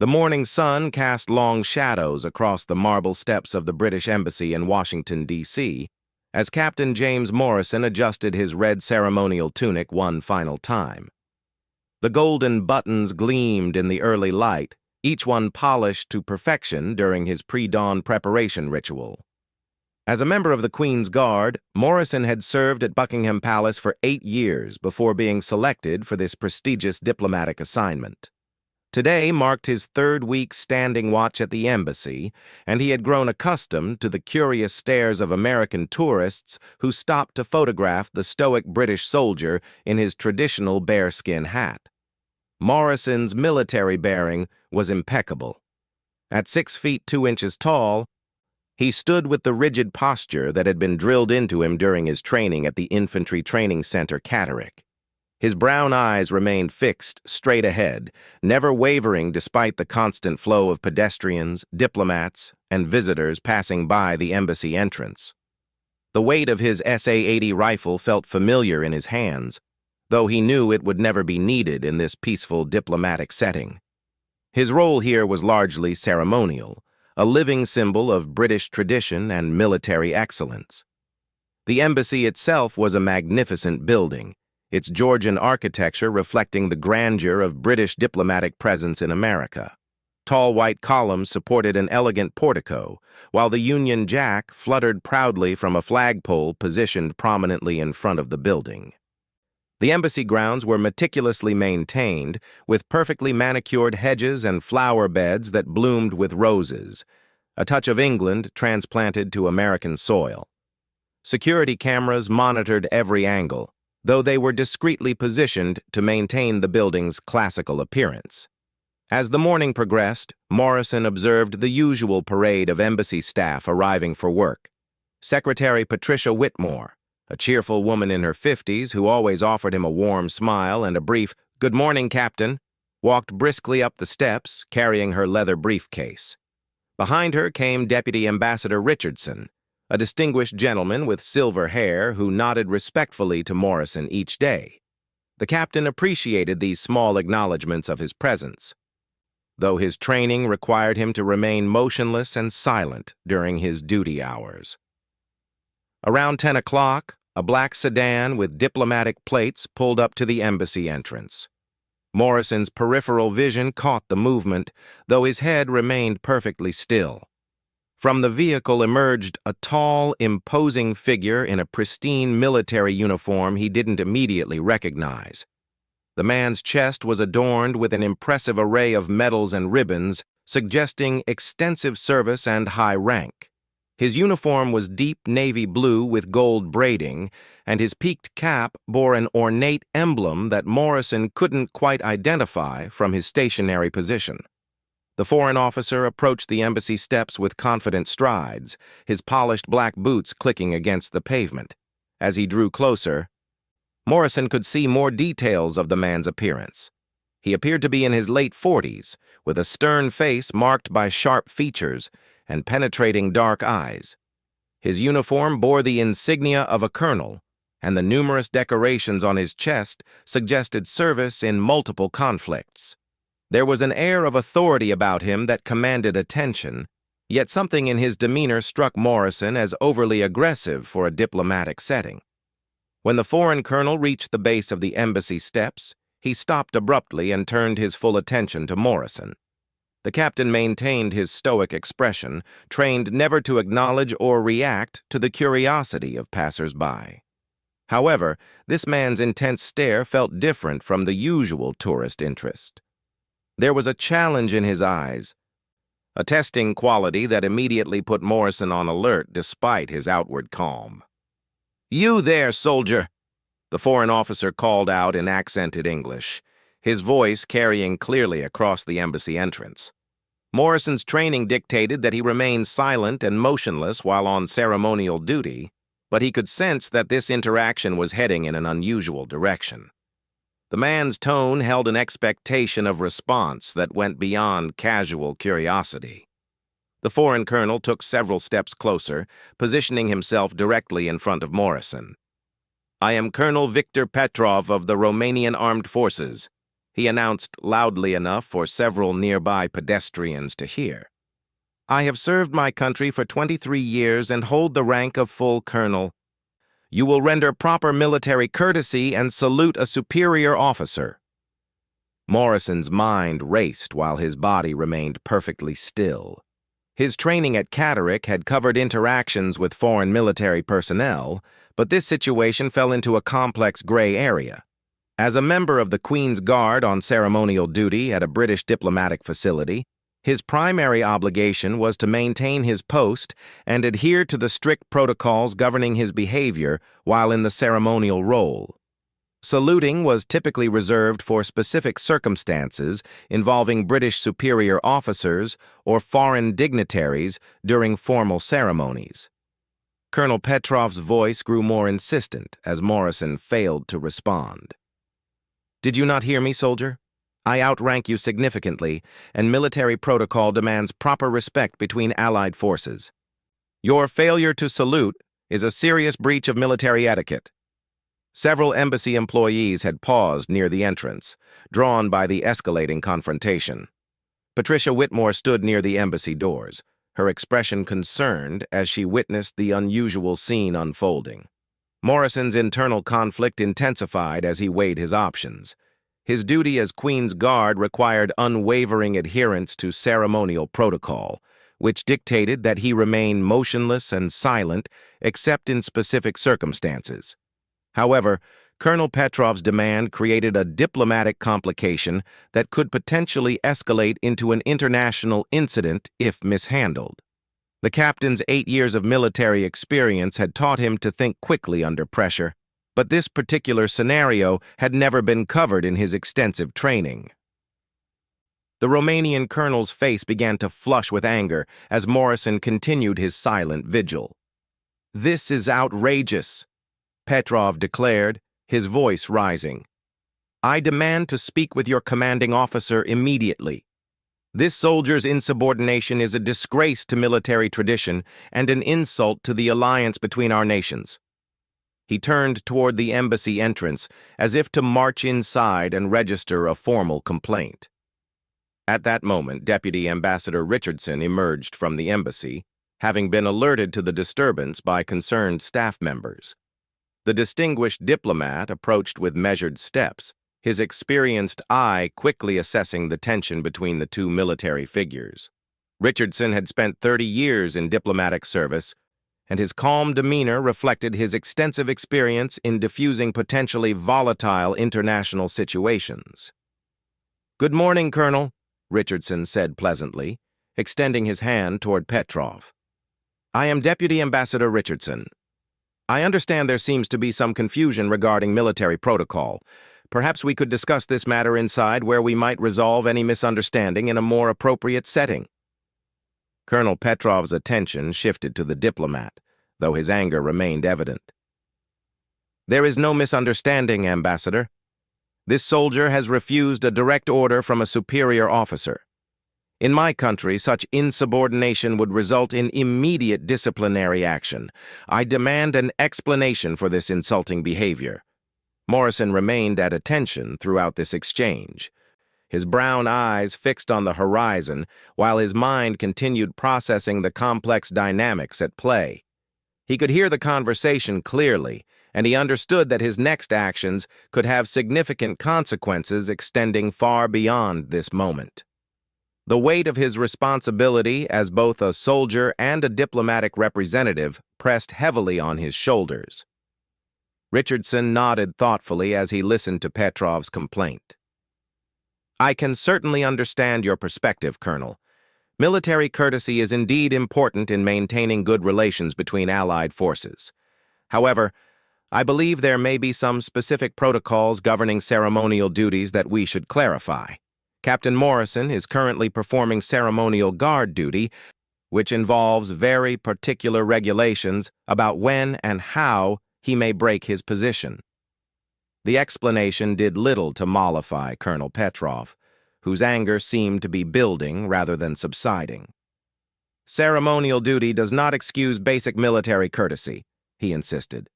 The morning sun cast long shadows across the marble steps of the British Embassy in Washington, D.C., as Captain James Morrison adjusted his red ceremonial tunic one final time. The golden buttons gleamed in the early light, each one polished to perfection during his pre-dawn preparation ritual. As a member of the Queen's Guard, Morrison had served at Buckingham Palace for 8 years before being selected for this prestigious diplomatic assignment. Today marked his 3rd week standing watch at the embassy, and he had grown accustomed to the curious stares of American tourists who stopped to photograph the stoic British soldier in his traditional bearskin hat. Morrison's military bearing was impeccable. At 6 feet 2 inches tall, he stood with the rigid posture that had been drilled into him during his training at the Infantry Training Center, Catterick. His brown eyes remained fixed straight ahead, never wavering despite the constant flow of pedestrians, diplomats, and visitors passing by the embassy entrance. The weight of his SA-80 rifle felt familiar in his hands, though he knew it would never be needed in this peaceful diplomatic setting. His role here was largely ceremonial, a living symbol of British tradition and military excellence. The embassy itself was a magnificent building, its Georgian architecture reflecting the grandeur of British diplomatic presence in America. Tall white columns supported an elegant portico, while the Union Jack fluttered proudly from a flagpole positioned prominently in front of the building. The embassy grounds were meticulously maintained, with perfectly manicured hedges and flower beds that bloomed with roses, a touch of England transplanted to American soil. Security cameras monitored every angle, though they were discreetly positioned to maintain the building's classical appearance. As the morning progressed, Morrison observed the usual parade of embassy staff arriving for work. Secretary Patricia Whitmore, a cheerful woman in her 50s who always offered him a warm smile and a brief "Good morning, Captain," walked briskly up the steps, carrying her leather briefcase. Behind her came Deputy Ambassador Richardson, a distinguished gentleman with silver hair who nodded respectfully to Morrison each day. The captain appreciated these small acknowledgments of his presence, though his training required him to remain motionless and silent during his duty hours. Around 10 o'clock, a black sedan with diplomatic plates pulled up to the embassy entrance. Morrison's peripheral vision caught the movement, though his head remained perfectly still. From the vehicle emerged a tall, imposing figure in a pristine military uniform he didn't immediately recognize. The man's chest was adorned with an impressive array of medals and ribbons, suggesting extensive service and high rank. His uniform was deep navy blue with gold braiding, and his peaked cap bore an ornate emblem that Morrison couldn't quite identify from his stationary position. The foreign officer approached the embassy steps with confident strides, his polished black boots clicking against the pavement. As he drew closer, Morrison could see more details of the man's appearance. He appeared to be in his late 40s, with a stern face marked by sharp features and penetrating dark eyes. His uniform bore the insignia of a colonel, and the numerous decorations on his chest suggested service in multiple conflicts. There was an air of authority about him that commanded attention, yet something in his demeanor struck Morrison as overly aggressive for a diplomatic setting. When the foreign colonel reached the base of the embassy steps, he stopped abruptly and turned his full attention to Morrison. The captain maintained his stoic expression, trained never to acknowledge or react to the curiosity of passers-by. However, this man's intense stare felt different from the usual tourist interest. There was a challenge in his eyes, a testing quality that immediately put Morrison on alert despite his outward calm. "You there, soldier!" the foreign officer called out in accented English, his voice carrying clearly across the embassy entrance. Morrison's training dictated that he remain silent and motionless while on ceremonial duty, but he could sense that this interaction was heading in an unusual direction. The man's tone held an expectation of response that went beyond casual curiosity. The foreign colonel took several steps closer, positioning himself directly in front of Morrison. "I am Colonel Victor Petrov of the Romanian Armed Forces," he announced loudly enough for several nearby pedestrians to hear. "I have served my country for 23 years and hold the rank of full colonel. You will render proper military courtesy and salute a superior officer." Morrison's mind raced while his body remained perfectly still. His training at Catterick had covered interactions with foreign military personnel, but this situation fell into a complex gray area. As a member of the Queen's Guard on ceremonial duty at a British diplomatic facility, his primary obligation was to maintain his post and adhere to the strict protocols governing his behavior while in the ceremonial role. Saluting was typically reserved for specific circumstances involving British superior officers or foreign dignitaries during formal ceremonies. Colonel Petrov's voice grew more insistent as Morrison failed to respond. "Did you not hear me, soldier? I outrank you significantly, and military protocol demands proper respect between allied forces. Your failure to salute is a serious breach of military etiquette." Several embassy employees had paused near the entrance, drawn by the escalating confrontation. Patricia Whitmore stood near the embassy doors, her expression concerned as she witnessed the unusual scene unfolding. Morrison's internal conflict intensified as he weighed his options. His duty as Queen's Guard required unwavering adherence to ceremonial protocol, which dictated that he remain motionless and silent except in specific circumstances. However, Colonel Petrov's demand created a diplomatic complication that could potentially escalate into an international incident if mishandled. The captain's 8 years of military experience had taught him to think quickly under pressure, but this particular scenario had never been covered in his extensive training. The Romanian colonel's face began to flush with anger as Morrison continued his silent vigil. "This is outrageous," Petrov declared, his voice rising. "I demand to speak with your commanding officer immediately. This soldier's insubordination is a disgrace to military tradition and an insult to the alliance between our nations." He turned toward the embassy entrance as if to march inside and register a formal complaint. At that moment, Deputy Ambassador Richardson emerged from the embassy, having been alerted to the disturbance by concerned staff members. The distinguished diplomat approached with measured steps, his experienced eye quickly assessing the tension between the two military figures. Richardson had spent 30 years in diplomatic service, and his calm demeanor reflected his extensive experience in diffusing potentially volatile international situations. "Good morning, Colonel," Richardson said pleasantly, extending his hand toward Petrov. "I am Deputy Ambassador Richardson. I understand there seems to be some confusion regarding military protocol. Perhaps we could discuss this matter inside where we might resolve any misunderstanding in a more appropriate setting." Colonel Petrov's attention shifted to the diplomat, though his anger remained evident. "There is no misunderstanding, Ambassador. This soldier has refused a direct order from a superior officer. In my country, such insubordination would result in immediate disciplinary action. I demand an explanation for this insulting behavior." Morrison remained at attention throughout this exchange, his brown eyes fixed on the horizon while his mind continued processing the complex dynamics at play. He could hear the conversation clearly, and he understood that his next actions could have significant consequences extending far beyond this moment. The weight of his responsibility as both a soldier and a diplomatic representative pressed heavily on his shoulders. Richardson nodded thoughtfully as he listened to Petrov's complaint. "I can certainly understand your perspective, Colonel. Military courtesy is indeed important in maintaining good relations between allied forces. However, I believe there may be some specific protocols governing ceremonial duties that we should clarify. Captain Morrison is currently performing ceremonial guard duty, which involves very particular regulations about when and how he may break his position." The explanation did little to mollify Colonel Petrov, whose anger seemed to be building rather than subsiding. "Ceremonial duty does not excuse basic military courtesy," he insisted.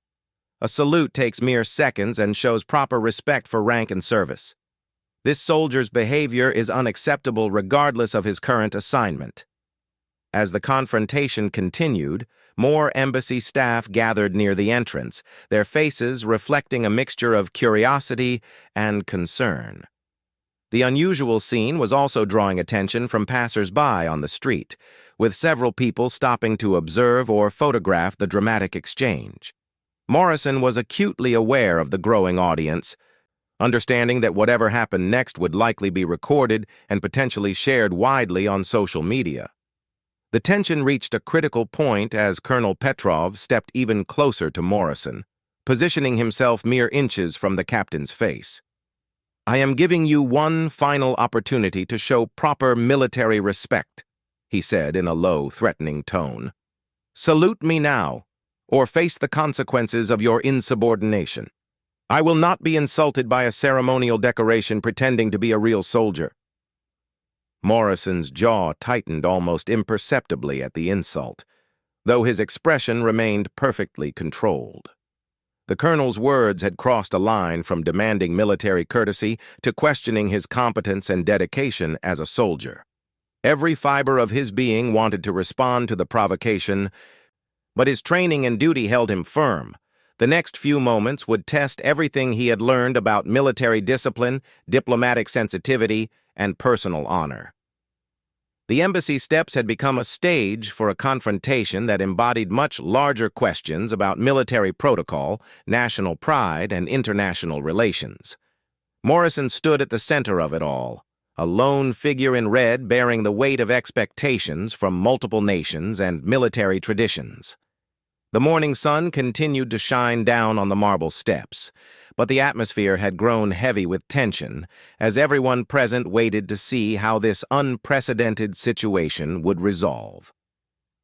"A salute takes mere seconds and shows proper respect for rank and service. This soldier's behavior is unacceptable regardless of his current assignment. As the confrontation continued, more embassy staff gathered near the entrance, their faces reflecting a mixture of curiosity and concern. The unusual scene was also drawing attention from passers-by on the street, with several people stopping to observe or photograph the dramatic exchange. Morrison was acutely aware of the growing audience, understanding that whatever happened next would likely be recorded and potentially shared widely on social media. The tension reached a critical point as Colonel Petrov stepped even closer to Morrison, positioning himself mere inches from the captain's face. "I am giving you one final opportunity to show proper military respect," he said in a low, threatening tone. "Salute me now, or face the consequences of your insubordination. I will not be insulted by a ceremonial decoration pretending to be a real soldier." Morrison's jaw tightened almost imperceptibly at the insult, though his expression remained perfectly controlled. The colonel's words had crossed a line from demanding military courtesy to questioning his competence and dedication as a soldier. Every fiber of his being wanted to respond to the provocation, but his training and duty held him firm. The next few moments would test everything he had learned about military discipline, diplomatic sensitivity, and personal honor. The embassy steps had become a stage for a confrontation that embodied much larger questions about military protocol, national pride, and international relations. Morrison stood at the center of it all, a lone figure in red bearing the weight of expectations from multiple nations and military traditions. The morning sun continued to shine down on the marble steps, but the atmosphere had grown heavy with tension as everyone present waited to see how this unprecedented situation would resolve.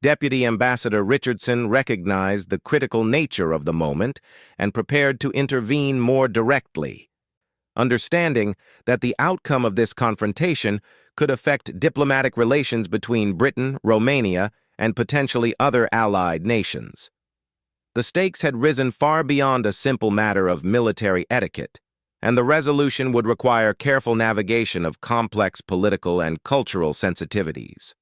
Deputy Ambassador Richardson recognized the critical nature of the moment and prepared to intervene more directly, understanding that the outcome of this confrontation could affect diplomatic relations between Britain, Romania, and potentially other allied nations. The stakes had risen far beyond a simple matter of military etiquette, and the resolution would require careful navigation of complex political and cultural sensitivities.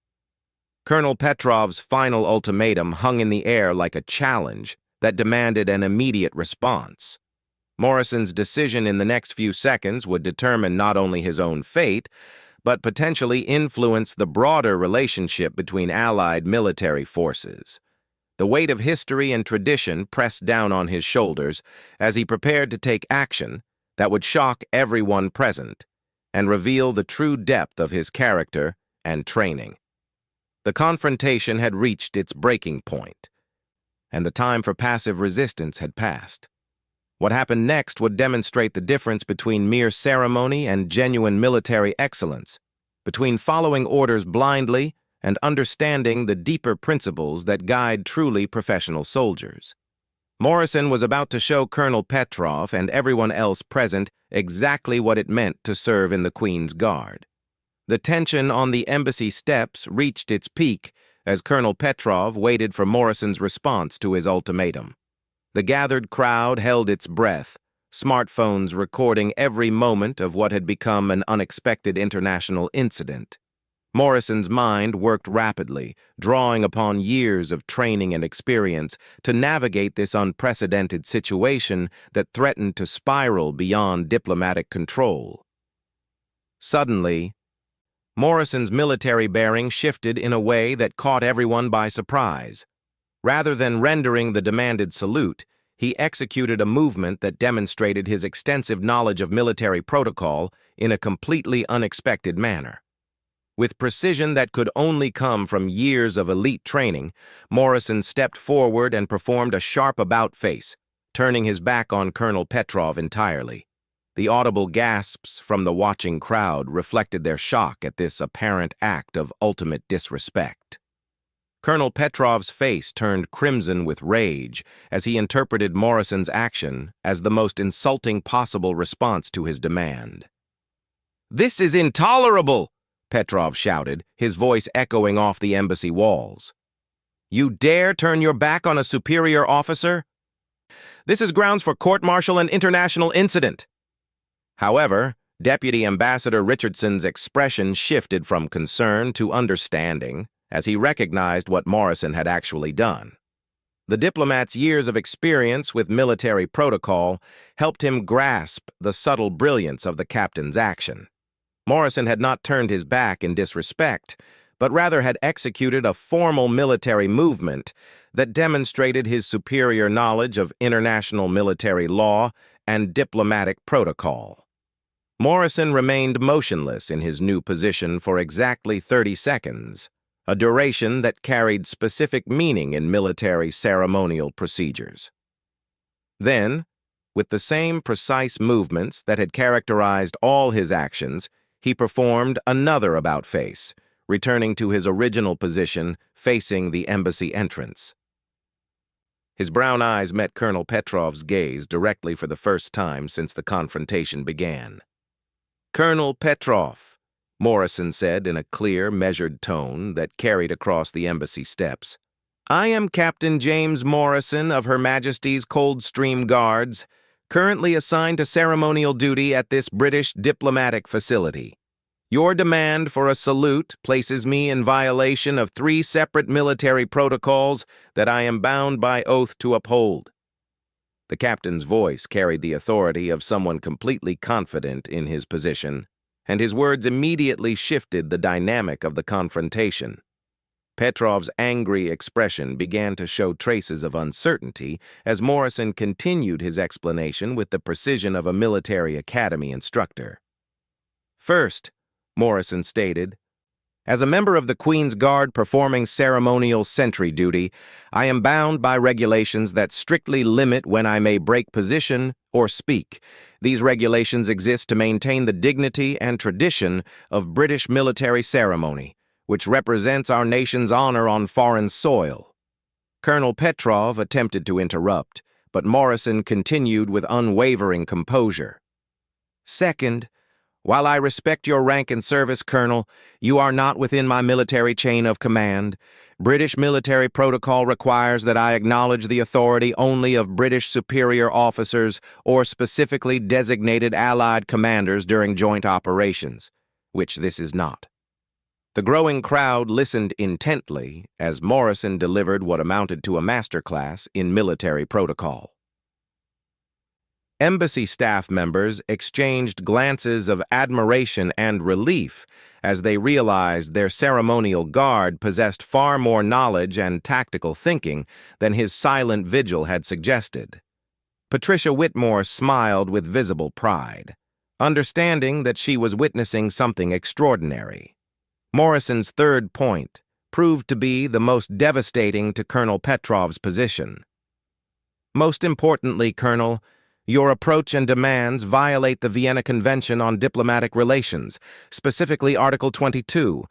Colonel Petrov's final ultimatum hung in the air like a challenge that demanded an immediate response. Morrison's decision in the next few seconds would determine not only his own fate, but potentially influence the broader relationship between allied military forces. The weight of history and tradition pressed down on his shoulders as he prepared to take action that would shock everyone present and reveal the true depth of his character and training. The confrontation had reached its breaking point, and the time for passive resistance had passed. What happened next would demonstrate the difference between mere ceremony and genuine military excellence, between following orders blindly and understanding the deeper principles that guide truly professional soldiers. Morrison was about to show Colonel Petrov and everyone else present exactly what it meant to serve in the Queen's Guard. The tension on the embassy steps reached its peak as Colonel Petrov waited for Morrison's response to his ultimatum. The gathered crowd held its breath, smartphones recording every moment of what had become an unexpected international incident. Morrison's mind worked rapidly, drawing upon years of training and experience to navigate this unprecedented situation that threatened to spiral beyond diplomatic control. Suddenly, Morrison's military bearing shifted in a way that caught everyone by surprise. Rather than rendering the demanded salute, he executed a movement that demonstrated his extensive knowledge of military protocol in a completely unexpected manner. With precision that could only come from years of elite training, Morrison stepped forward and performed a sharp about-face, turning his back on Colonel Petrov entirely. The audible gasps from the watching crowd reflected their shock at this apparent act of ultimate disrespect. Colonel Petrov's face turned crimson with rage as he interpreted Morrison's action as the most insulting possible response to his demand. "This is intolerable!" Petrov shouted, his voice echoing off the embassy walls. "You dare turn your back on a superior officer? This is grounds for court-martial and international incident." However, Deputy Ambassador Richardson's expression shifted from concern to understanding as he recognized what Morrison had actually done. The diplomat's years of experience with military protocol helped him grasp the subtle brilliance of the captain's action. Morrison had not turned his back in disrespect, but rather had executed a formal military movement that demonstrated his superior knowledge of international military law and diplomatic protocol. Morrison remained motionless in his new position for exactly 30 seconds, a duration that carried specific meaning in military ceremonial procedures. Then, with the same precise movements that had characterized all his actions, he performed another about-face, returning to his original position facing the embassy entrance. His brown eyes met Colonel Petrov's gaze directly for the first time since the confrontation began. "Colonel Petrov," Morrison said in a clear, measured tone that carried across the embassy steps, "I am Captain James Morrison of Her Majesty's Coldstream Guards, currently assigned to ceremonial duty at this British diplomatic facility. Your demand for a salute places me in violation of 3 separate military protocols that I am bound by oath to uphold." The captain's voice carried the authority of someone completely confident in his position, and his words immediately shifted the dynamic of the confrontation. Petrov's angry expression began to show traces of uncertainty as Morrison continued his explanation with the precision of a military academy instructor. "First," Morrison stated, "as a member of the Queen's Guard performing ceremonial sentry duty, I am bound by regulations that strictly limit when I may break position or speak. These regulations exist to maintain the dignity and tradition of British military ceremony, which represents our nation's honor on foreign soil." Colonel Petrov attempted to interrupt, but Morrison continued with unwavering composure. "Second, while I respect your rank and service, Colonel, you are not within my military chain of command. British military protocol requires that I acknowledge the authority only of British superior officers or specifically designated Allied commanders during joint operations, which this is not." The growing crowd listened intently as Morrison delivered what amounted to a masterclass in military protocol. Embassy staff members exchanged glances of admiration and relief as they realized their ceremonial guard possessed far more knowledge and tactical thinking than his silent vigil had suggested. Patricia Whitmore smiled with visible pride, understanding that she was witnessing something extraordinary. Morrison's third point proved to be the most devastating to Colonel Petrov's position. "Most importantly, Colonel, your approach and demands violate the Vienna Convention on Diplomatic Relations, specifically Article 22,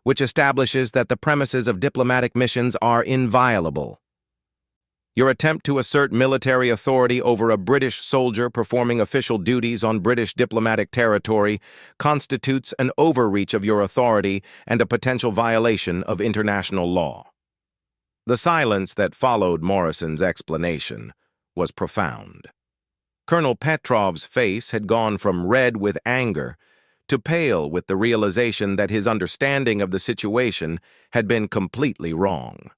which establishes that the premises of diplomatic missions are inviolable. Your attempt to assert military authority over a British soldier performing official duties on British diplomatic territory constitutes an overreach of your authority and a potential violation of international law." The silence that followed Morrison's explanation was profound. Colonel Petrov's face had gone from red with anger to pale with the realization that his understanding of the situation had been completely wrong.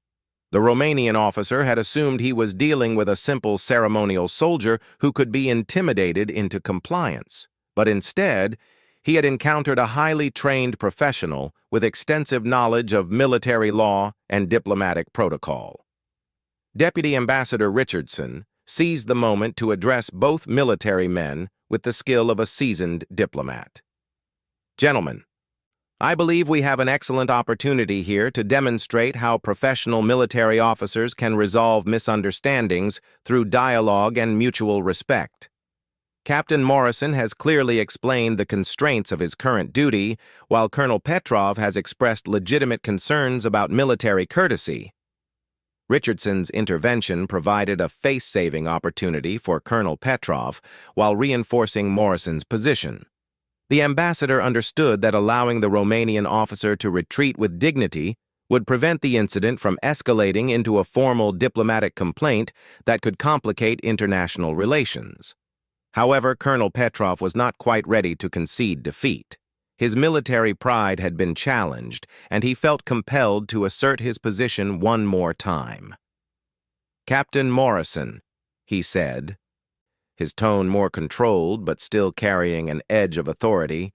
The Romanian officer had assumed he was dealing with a simple ceremonial soldier who could be intimidated into compliance, but instead, he had encountered a highly trained professional with extensive knowledge of military law and diplomatic protocol. Deputy Ambassador Richardson seized the moment to address both military men with the skill of a seasoned diplomat. "Gentlemen, I believe we have an excellent opportunity here to demonstrate how professional military officers can resolve misunderstandings through dialogue and mutual respect. Captain Morrison has clearly explained the constraints of his current duty, while Colonel Petrov has expressed legitimate concerns about military courtesy." Richardson's intervention provided a face-saving opportunity for Colonel Petrov while reinforcing Morrison's position. The ambassador understood that allowing the Romanian officer to retreat with dignity would prevent the incident from escalating into a formal diplomatic complaint that could complicate international relations. However, Colonel Petrov was not quite ready to concede defeat. His military pride had been challenged, and he felt compelled to assert his position one more time. "Captain Morrison," he said, his tone more controlled but still carrying an edge of authority,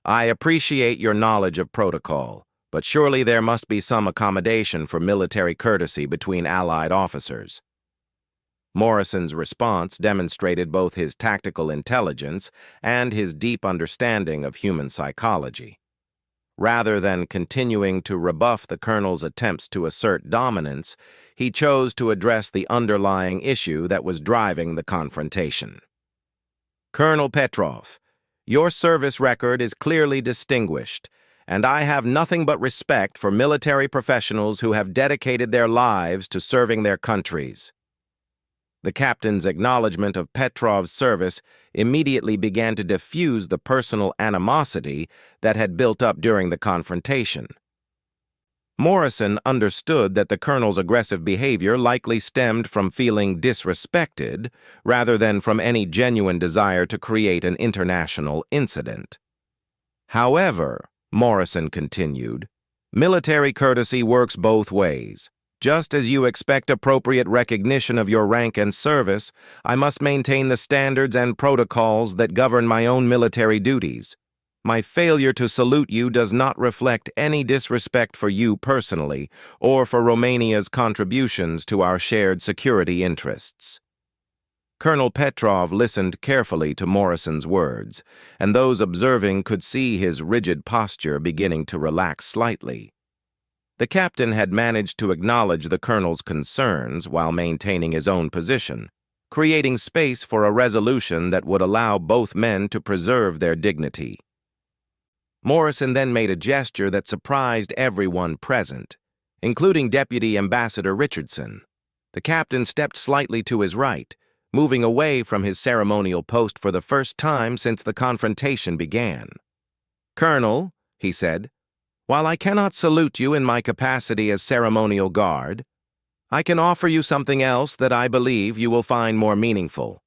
"I appreciate your knowledge of protocol, but surely there must be some accommodation for military courtesy between Allied officers." Morrison's response demonstrated both his tactical intelligence and his deep understanding of human psychology. Rather than continuing to rebuff the colonel's attempts to assert dominance, he chose to address the underlying issue that was driving the confrontation. "Colonel Petrov, your service record is clearly distinguished, and I have nothing but respect for military professionals who have dedicated their lives to serving their countries." The captain's acknowledgement of Petrov's service immediately began to diffuse the personal animosity that had built up during the confrontation. Morrison understood that the colonel's aggressive behavior likely stemmed from feeling disrespected rather than from any genuine desire to create an international incident. However, Morrison continued, "military courtesy works both ways. Just as you expect appropriate recognition of your rank and service, I must maintain the standards and protocols that govern my own military duties. My failure to salute you does not reflect any disrespect for you personally or for Romania's contributions to our shared security interests." Colonel Petrov listened carefully to Morrison's words, and those observing could see his rigid posture beginning to relax slightly. The captain had managed to acknowledge the colonel's concerns while maintaining his own position, creating space for a resolution that would allow both men to preserve their dignity. Morrison then made a gesture that surprised everyone present, including Deputy Ambassador Richardson. The captain stepped slightly to his right, moving away from his ceremonial post for the first time since the confrontation began. "Colonel," he said, "while I cannot salute you in my capacity as ceremonial guard, I can offer you something else that I believe you will find more meaningful."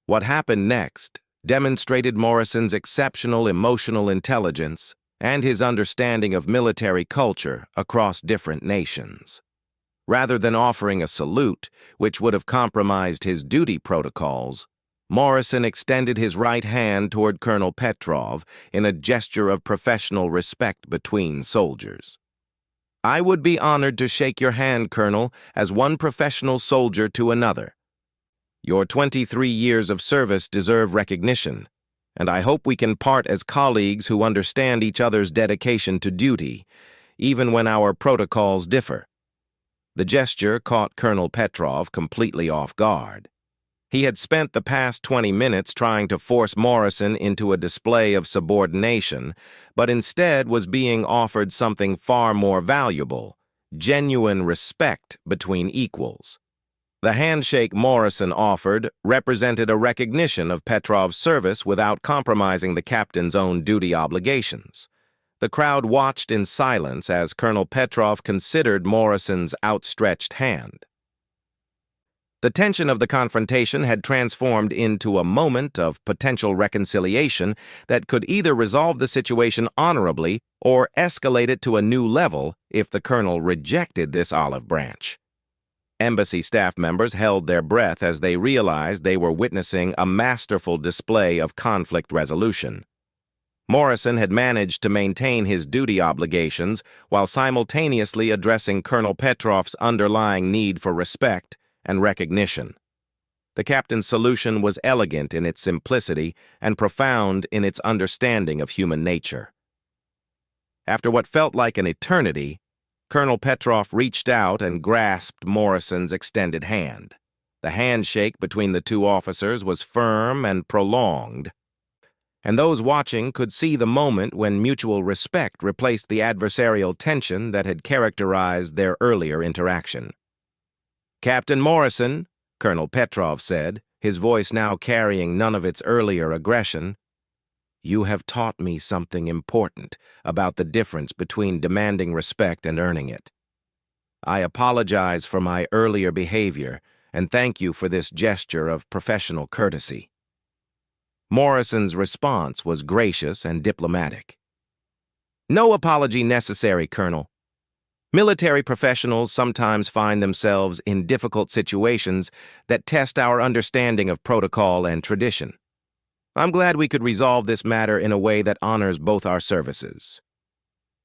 What happened next demonstrated Morrison's exceptional emotional intelligence and his understanding of military culture across different nations. Rather than offering a salute, which would have compromised his duty protocols, Morrison extended his right hand toward Colonel Petrov in a gesture of professional respect between soldiers. "I would be honored to shake your hand, Colonel, as one professional soldier to another. Your 23 years of service deserve recognition, and I hope we can part as colleagues who understand each other's dedication to duty, even when our protocols differ." The gesture caught Colonel Petrov completely off guard. He had spent the past 20 minutes trying to force Morrison into a display of subordination, but instead was being offered something far more valuable: genuine respect between equals. The handshake Morrison offered represented a recognition of Petrov's service without compromising the captain's own duty obligations. The crowd watched in silence as Colonel Petrov considered Morrison's outstretched hand. The tension of the confrontation had transformed into a moment of potential reconciliation that could either resolve the situation honorably or escalate it to a new level if the colonel rejected this olive branch. Embassy staff members held their breath as they realized they were witnessing a masterful display of conflict resolution. Morrison had managed to maintain his duty obligations while simultaneously addressing Colonel Petrov's underlying need for respect and recognition. The captain's solution was elegant in its simplicity and profound in its understanding of human nature. After what felt like an eternity, Colonel Petrov reached out and grasped Morrison's extended hand. The handshake between the two officers was firm and prolonged, and those watching could see the moment when mutual respect replaced the adversarial tension that had characterized their earlier interaction. "Captain Morrison," Colonel Petrov said, his voice now carrying none of its earlier aggression, "you have taught me something important about the difference between demanding respect and earning it. I apologize for my earlier behavior and thank you for this gesture of professional courtesy." Morrison's response was gracious and diplomatic. "No apology necessary, Colonel. Military professionals sometimes find themselves in difficult situations that test our understanding of protocol and tradition. I'm glad we could resolve this matter in a way that honors both our services."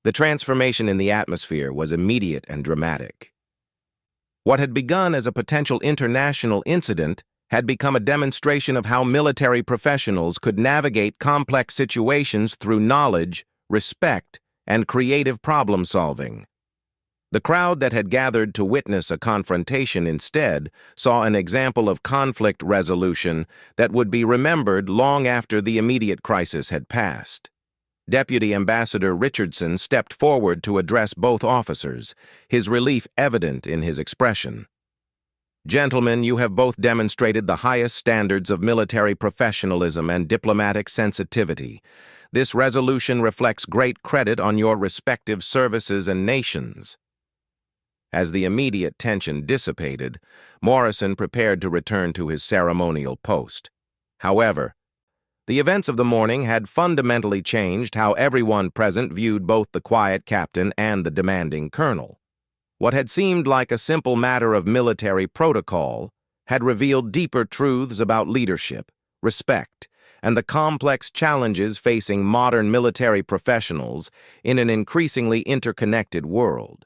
The transformation in the atmosphere was immediate and dramatic. What had begun as a potential international incident had become a demonstration of how military professionals could navigate complex situations through knowledge, respect, and creative problem-solving. The crowd that had gathered to witness a confrontation instead saw an example of conflict resolution that would be remembered long after the immediate crisis had passed. Deputy Ambassador Richardson stepped forward to address both officers, his relief evident in his expression. "Gentlemen, you have both demonstrated the highest standards of military professionalism and diplomatic sensitivity. This resolution reflects great credit on your respective services and nations." As the immediate tension dissipated, Morrison prepared to return to his ceremonial post. However, the events of the morning had fundamentally changed how everyone present viewed both the quiet captain and the demanding colonel. What had seemed like a simple matter of military protocol had revealed deeper truths about leadership, respect, and the complex challenges facing modern military professionals in an increasingly interconnected world.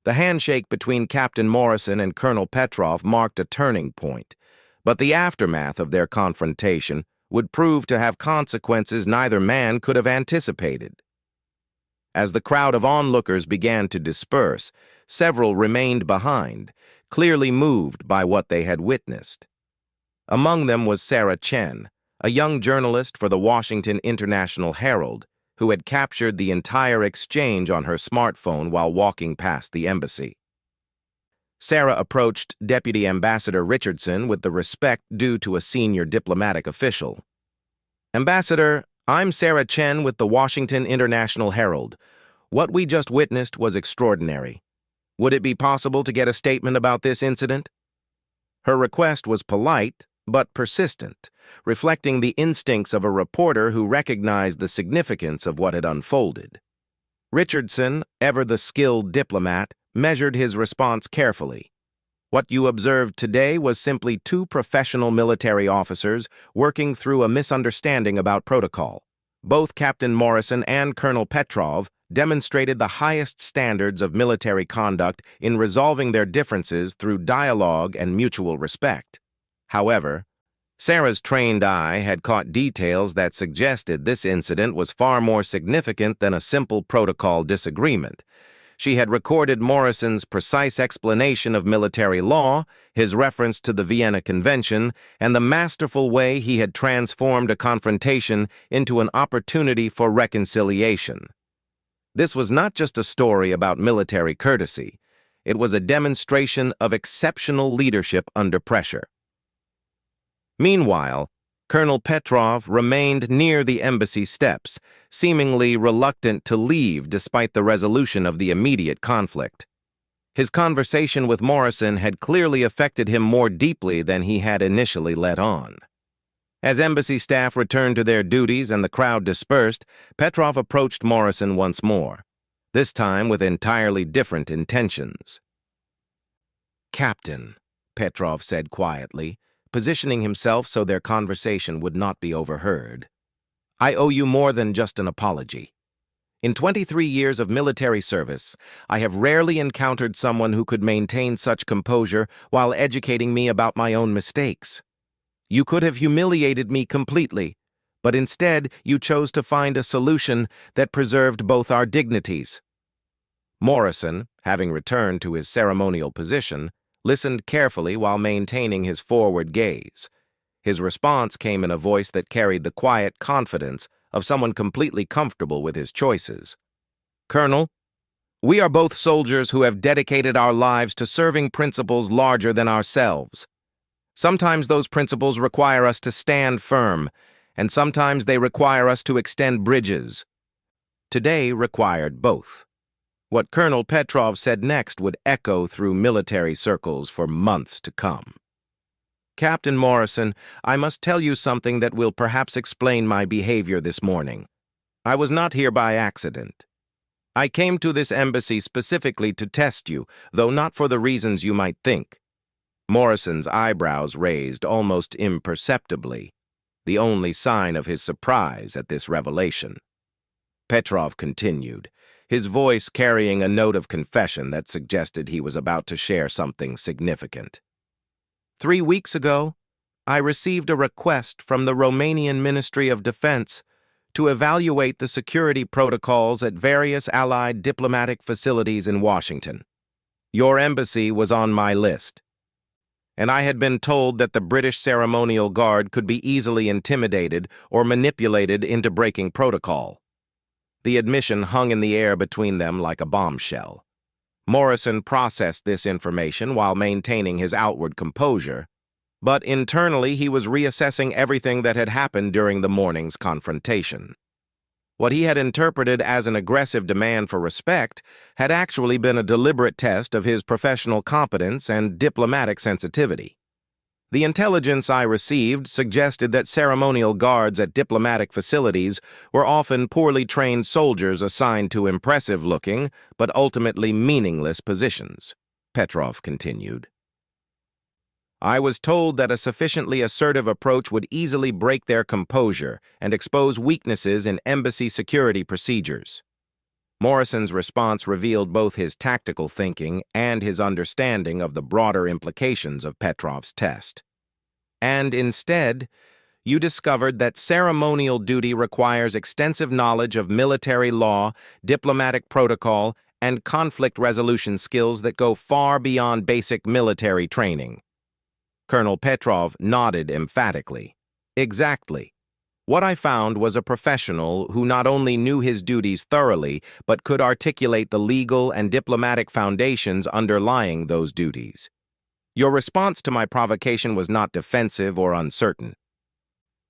The handshake between Captain Morrison and Colonel Petrov marked a turning point, but the aftermath of their confrontation would prove to have consequences neither man could have anticipated. As the crowd of onlookers began to disperse, several remained behind, clearly moved by what they had witnessed. Among them was Sarah Chen, a young journalist for the Washington International Herald, who had captured the entire exchange on her smartphone while walking past the embassy. Sarah approached Deputy Ambassador Richardson with the respect due to a senior diplomatic official. "Ambassador, I'm Sarah Chen with the Washington International Herald. What we just witnessed was extraordinary. Would it be possible to get a statement about this incident?" Her request was polite, but persistent, reflecting the instincts of a reporter who recognized the significance of what had unfolded. Richardson, ever the skilled diplomat, measured his response carefully. "What you observed today was simply two professional military officers working through a misunderstanding about protocol. Both Captain Morrison and Colonel Petrov demonstrated the highest standards of military conduct in resolving their differences through dialogue and mutual respect." However, Sarah's trained eye had caught details that suggested this incident was far more significant than a simple protocol disagreement. She had recorded Morrison's precise explanation of military law, his reference to the Vienna Convention, and the masterful way he had transformed a confrontation into an opportunity for reconciliation. This was not just a story about military courtesy. It was a demonstration of exceptional leadership under pressure. Meanwhile, Colonel Petrov remained near the embassy steps, seemingly reluctant to leave despite the resolution of the immediate conflict. His conversation with Morrison had clearly affected him more deeply than he had initially let on. As embassy staff returned to their duties and the crowd dispersed, Petrov approached Morrison once more, this time with entirely different intentions. "Captain," Petrov said quietly, positioning himself so their conversation would not be overheard, "I owe you more than just an apology. In 23 years of military service, I have rarely encountered someone who could maintain such composure while educating me about my own mistakes. You could have humiliated me completely, but instead you chose to find a solution that preserved both our dignities." Morrison, having returned to his ceremonial position, listened carefully while maintaining his forward gaze. His response came in a voice that carried the quiet confidence of someone completely comfortable with his choices. "Colonel, we are both soldiers who have dedicated our lives to serving principles larger than ourselves. Sometimes those principles require us to stand firm, and sometimes they require us to extend bridges. Today required both." What Colonel Petrov said next would echo through military circles for months to come. Captain Morrison, I must tell you something that will perhaps explain my behavior this morning. I was not here by accident. I came to this embassy specifically to test you, though not for the reasons you might think. Morrison's eyebrows raised almost imperceptibly, the only sign of his surprise at this revelation. Petrov continued, his voice carrying a note of confession that suggested he was about to share something significant. 3 weeks ago, I received a request from the Romanian Ministry of Defense to evaluate the security protocols at various Allied diplomatic facilities in Washington. Your embassy was on my list, and I had been told that the British Ceremonial Guard could be easily intimidated or manipulated into breaking protocol. The admission hung in the air between them like a bombshell. Morrison processed this information while maintaining his outward composure, but internally he was reassessing everything that had happened during the morning's confrontation. What he had interpreted as an aggressive demand for respect had actually been a deliberate test of his professional competence and diplomatic sensitivity. The intelligence I received suggested that ceremonial guards at diplomatic facilities were often poorly trained soldiers assigned to impressive-looking but ultimately meaningless positions, Petrov continued. I was told that a sufficiently assertive approach would easily break their composure and expose weaknesses in embassy security procedures. Morrison's response revealed both his tactical thinking and his understanding of the broader implications of Petrov's test. And instead, you discovered that ceremonial duty requires extensive knowledge of military law, diplomatic protocol, and conflict resolution skills that go far beyond basic military training. Colonel Petrov nodded emphatically. Exactly. What I found was a professional who not only knew his duties thoroughly, but could articulate the legal and diplomatic foundations underlying those duties. Your response to my provocation was not defensive or uncertain.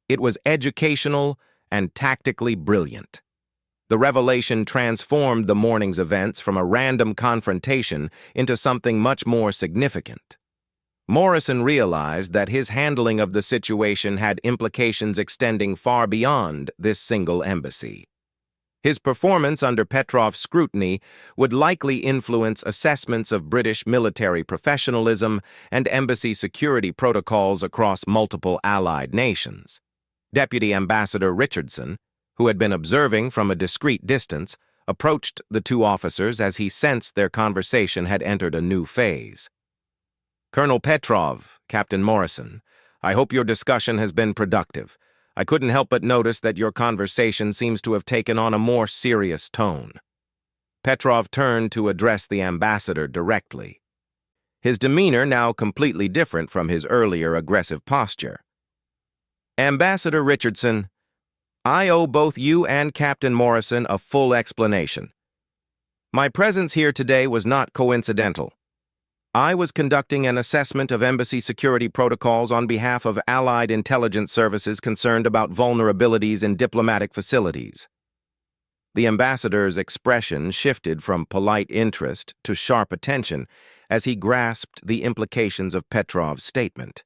It was educational and tactically brilliant. The revelation transformed the morning's events from a random confrontation into something much more significant. Morrison realized that his handling of the situation had implications extending far beyond this single embassy. His performance under Petrov's scrutiny would likely influence assessments of British military professionalism and embassy security protocols across multiple Allied nations. Deputy Ambassador Richardson, who had been observing from a discreet distance, approached the two officers as he sensed their conversation had entered a new phase. Colonel Petrov, Captain Morrison, I hope your discussion has been productive. I couldn't help but notice that your conversation seems to have taken on a more serious tone. Petrov turned to address the ambassador directly, his demeanor now completely different from his earlier aggressive posture. Ambassador Richardson, I owe both you and Captain Morrison a full explanation. My presence here today was not coincidental. I was conducting an assessment of embassy security protocols on behalf of Allied intelligence services concerned about vulnerabilities in diplomatic facilities. The ambassador's expression shifted from polite interest to sharp attention as he grasped the implications of Petrov's statement.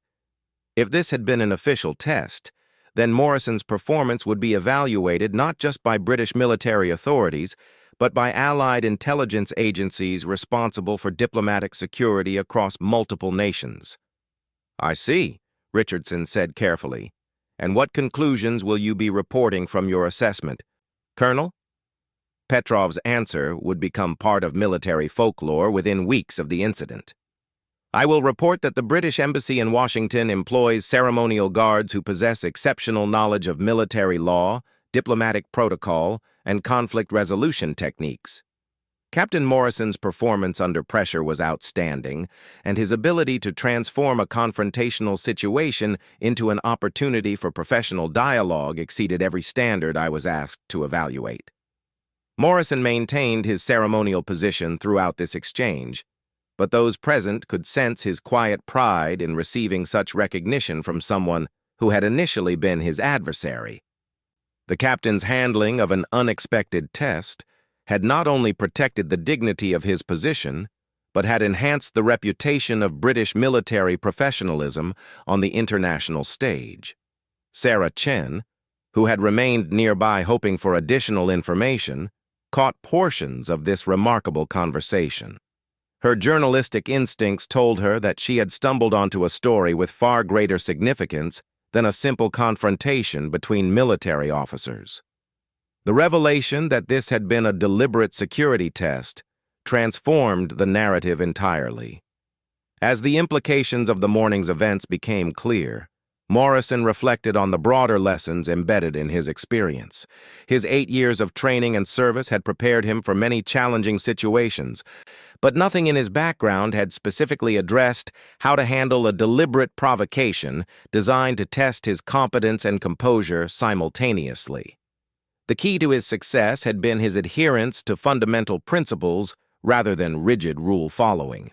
If this had been an official test, then Morrison's performance would be evaluated not just by British military authorities, but by Allied intelligence agencies responsible for diplomatic security across multiple nations. I see, Richardson said carefully. And what conclusions will you be reporting from your assessment, Colonel? Petrov's answer would become part of military folklore within weeks of the incident. I will report that the British Embassy in Washington employs ceremonial guards who possess exceptional knowledge of military law, diplomatic protocol, and conflict resolution techniques. Captain Morrison's performance under pressure was outstanding, and his ability to transform a confrontational situation into an opportunity for professional dialogue exceeded every standard I was asked to evaluate. Morrison maintained his ceremonial position throughout this exchange, but those present could sense his quiet pride in receiving such recognition from someone who had initially been his adversary. The captain's handling of an unexpected test had not only protected the dignity of his position, but had enhanced the reputation of British military professionalism on the international stage. Sarah Chen, who had remained nearby hoping for additional information, caught portions of this remarkable conversation. Her journalistic instincts told her that she had stumbled onto a story with far greater significance than a simple confrontation between military officers. The revelation that this had been a deliberate security test transformed the narrative entirely. As the implications of the morning's events became clear, Morrison reflected on the broader lessons embedded in his experience. His 8 years of training and service had prepared him for many challenging situations, but nothing in his background had specifically addressed how to handle a deliberate provocation designed to test his competence and composure simultaneously. The key to his success had been his adherence to fundamental principles rather than rigid rule-following.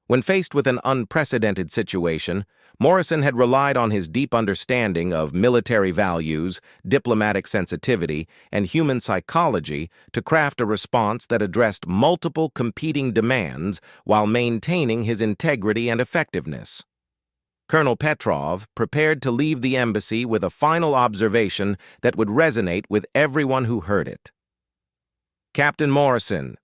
When faced with an unprecedented situation, Morrison had relied on his deep understanding of military values, diplomatic sensitivity, and human psychology to craft a response that addressed multiple competing demands while maintaining his integrity and effectiveness. Colonel Petrov prepared to leave the embassy with a final observation that would resonate with everyone who heard it. Captain Morrison,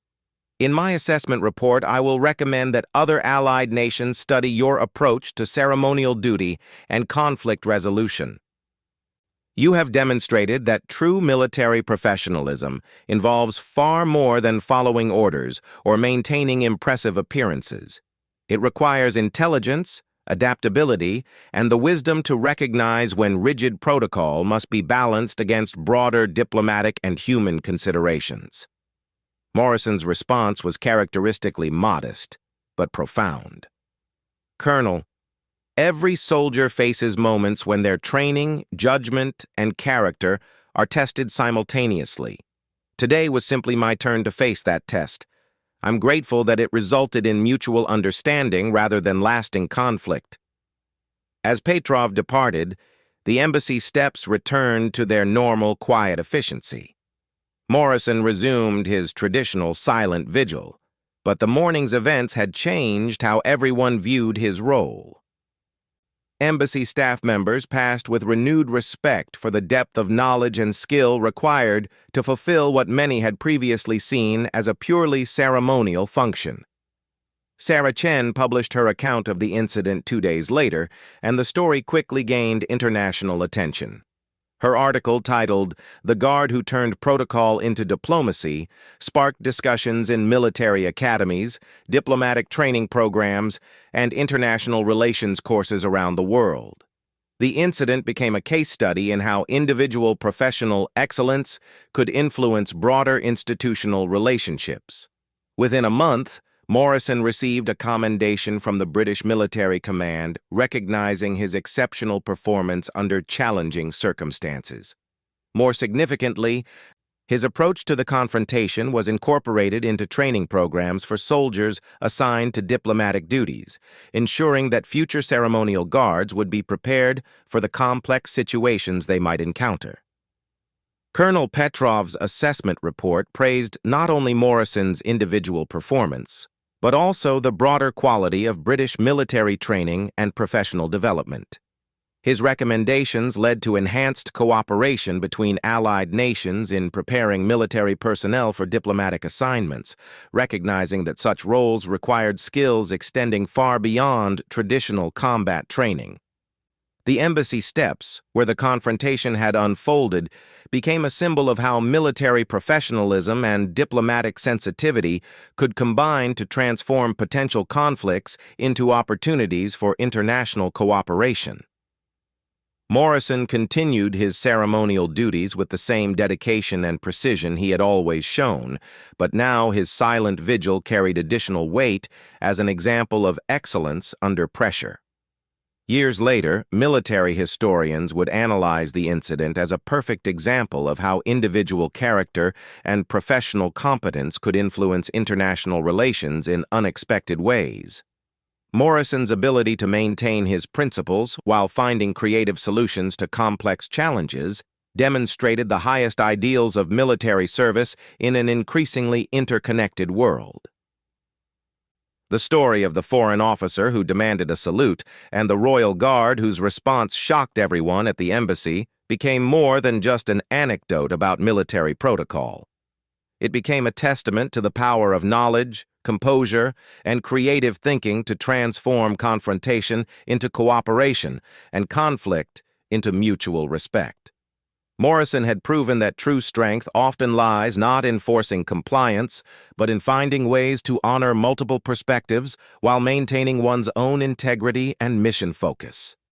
in my assessment report, I will recommend that other allied nations study your approach to ceremonial duty and conflict resolution. You have demonstrated that true military professionalism involves far more than following orders or maintaining impressive appearances. It requires intelligence, adaptability, and the wisdom to recognize when rigid protocol must be balanced against broader diplomatic and human considerations. Morrison's response was characteristically modest, but profound. Colonel, every soldier faces moments when their training, judgment, and character are tested simultaneously. Today was simply my turn to face that test. I'm grateful that it resulted in mutual understanding rather than lasting conflict. As Petrov departed, the embassy steps returned to their normal, quiet efficiency. Morrison resumed his traditional silent vigil, but the morning's events had changed how everyone viewed his role. Embassy staff members passed with renewed respect for the depth of knowledge and skill required to fulfill what many had previously seen as a purely ceremonial function. Sarah Chen published her account of the incident 2 days later, and the story quickly gained international attention. Her article, titled "The Guard Who Turned Protocol into Diplomacy," sparked discussions in military academies, diplomatic training programs, and international relations courses around the world. The incident became a case study in how individual professional excellence could influence broader institutional relationships. Within a month, Morrison received a commendation from the British Military Command recognizing his exceptional performance under challenging circumstances. More significantly, his approach to the confrontation was incorporated into training programs for soldiers assigned to diplomatic duties, ensuring that future ceremonial guards would be prepared for the complex situations they might encounter. Colonel Petrov's assessment report praised not only Morrison's individual performance, but also the broader quality of British military training and professional development. His recommendations led to enhanced cooperation between allied nations in preparing military personnel for diplomatic assignments, recognizing that such roles required skills extending far beyond traditional combat training. The embassy steps, where the confrontation had unfolded, became a symbol of how military professionalism and diplomatic sensitivity could combine to transform potential conflicts into opportunities for international cooperation. Morrison continued his ceremonial duties with the same dedication and precision he had always shown, but now his silent vigil carried additional weight as an example of excellence under pressure. Years later, military historians would analyze the incident as a perfect example of how individual character and professional competence could influence international relations in unexpected ways. Morrison's ability to maintain his principles while finding creative solutions to complex challenges demonstrated the highest ideals of military service in an increasingly interconnected world. The story of the foreign officer who demanded a salute and the royal guard whose response shocked everyone at the embassy became more than just an anecdote about military protocol. It became a testament to the power of knowledge, composure, and creative thinking to transform confrontation into cooperation and conflict into mutual respect. Morrison had proven that true strength often lies not in forcing compliance, but in finding ways to honor multiple perspectives while maintaining one's own integrity and mission focus.